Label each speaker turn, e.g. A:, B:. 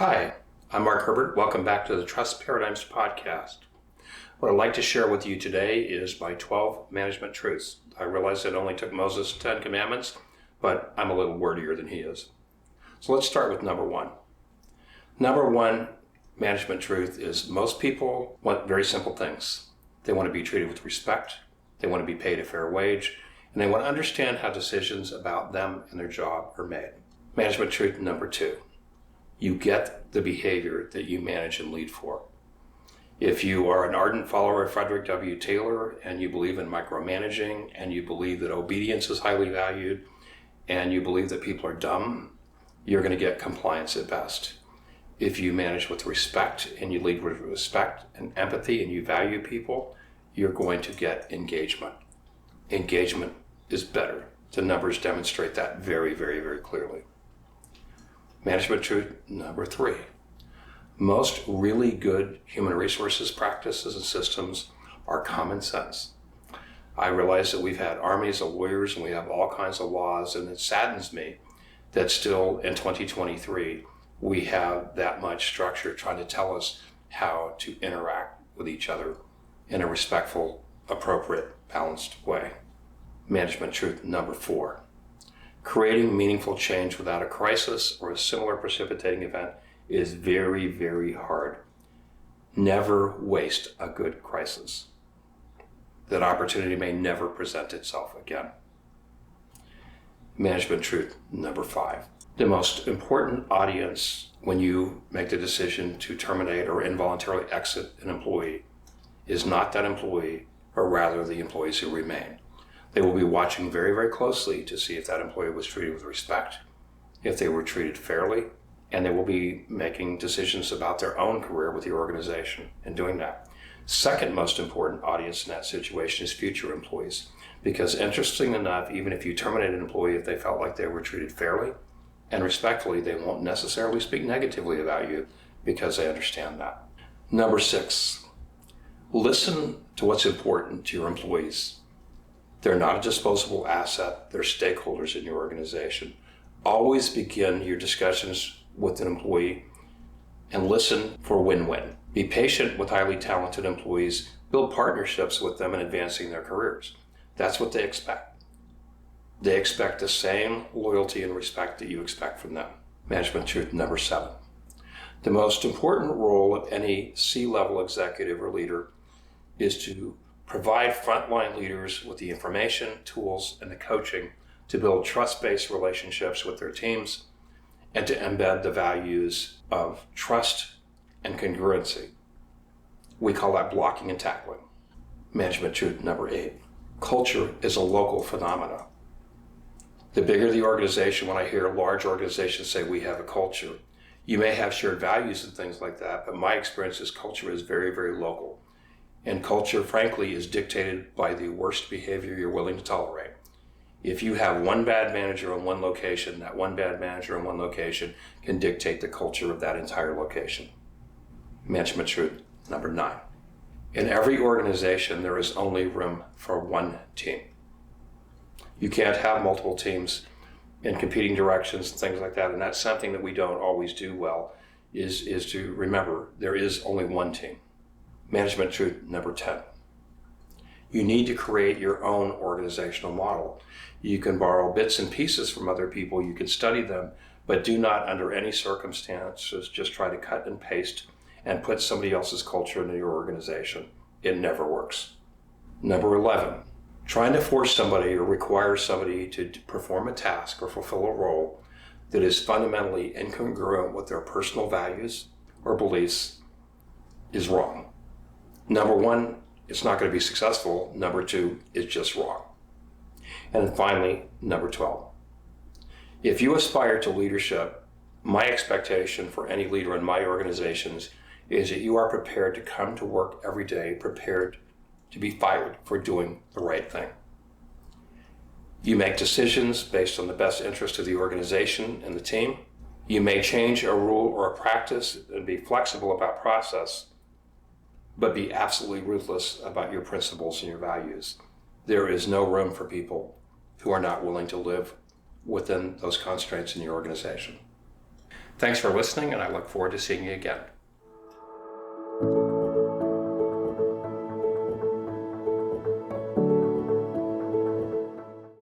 A: Hi, I'm Mark Herbert. Welcome back to the Trust Paradigms Podcast. What I'd like to share with you today is my 12 management truths. I realize it only took Moses 10 commandments, but I'm a little wordier than he is. So let's start with number one. Number one management truth is most people want very simple things. They want to be treated with respect, they want to be paid a fair wage, and they want to understand how decisions about them and their job are made. Management truth number two. You get the behavior that you manage and lead for. If you are an ardent follower of Frederick W. Taylor and you believe in micromanaging and you believe that obedience is highly valued and you believe that people are dumb, you're going to get compliance at best. If you manage with respect and you lead with respect and empathy and you value people, you're going to get engagement. Engagement is better. The numbers demonstrate that very, very, very clearly. Management truth number three. Most really good human resources practices and systems are common sense. I realize that we've had armies of lawyers and we have all kinds of laws, and it saddens me that still in 2023 we have that much structure trying to tell us how to interact with each other in a respectful, appropriate, balanced way. Management truth number four. Creating meaningful change without a crisis or a similar precipitating event is very, very hard. Never waste a good crisis. That opportunity may never present itself again. Management truth number five. The most important audience when you make the decision to terminate or involuntarily exit an employee is not that employee, or rather the employees who remain. They will be watching very, very closely to see if that employee was treated with respect, if they were treated fairly, and they will be making decisions about their own career with the organization in doing that. Second most important audience in that situation is future employees, because interesting enough, even if you terminate an employee, if they felt like they were treated fairly and respectfully, they won't necessarily speak negatively about you because they understand that. Number six, listen to what's important to your employees. They're not a disposable asset. They're stakeholders in your organization. Always begin your discussions with an employee and listen for win-win. Be patient with highly talented employees. Build partnerships with them in advancing their careers. That's what they expect. They expect the same loyalty and respect that you expect from them. Management truth number seven. The most important role of any C-level executive or leader is to provide frontline leaders with the information, tools, and the coaching to build trust-based relationships with their teams and to embed the values of trust and congruency. We call that blocking and tackling. Management truth number eight. Culture is a local phenomenon. The bigger the organization, when I hear large organizations say we have a culture, you may have shared values and things like that, but my experience is culture is very, very local. And culture, frankly, is dictated by the worst behavior you're willing to tolerate. If you have one bad manager in one location, that one bad manager in one location can dictate the culture of that entire location. Management truth number nine. In every organization, there is only room for one team. You can't have multiple teams in competing directions and things like that, and that's something that we don't always do well, is to remember there is only one team. Management truth number 10. You need to create your own organizational model. You can borrow bits and pieces from other people, you can study them, but do not under any circumstances just try to cut and paste and put somebody else's culture into your organization. It never works. Number 11, trying to force somebody or require somebody to perform a task or fulfill a role that is fundamentally incongruent with their personal values or beliefs is wrong. Number one, it's not going to be successful. Number two, it's just wrong. And then finally, number 12. If you aspire to leadership, my expectation for any leader in my organizations is that you are prepared to come to work every day, prepared to be fired for doing the right thing. You make decisions based on the best interest of the organization and the team. You may change a rule or a practice and be flexible about process, but be absolutely ruthless about your principles and your values. There is no room for people who are not willing to live within those constraints in your organization. Thanks for listening, and I look forward to seeing you again.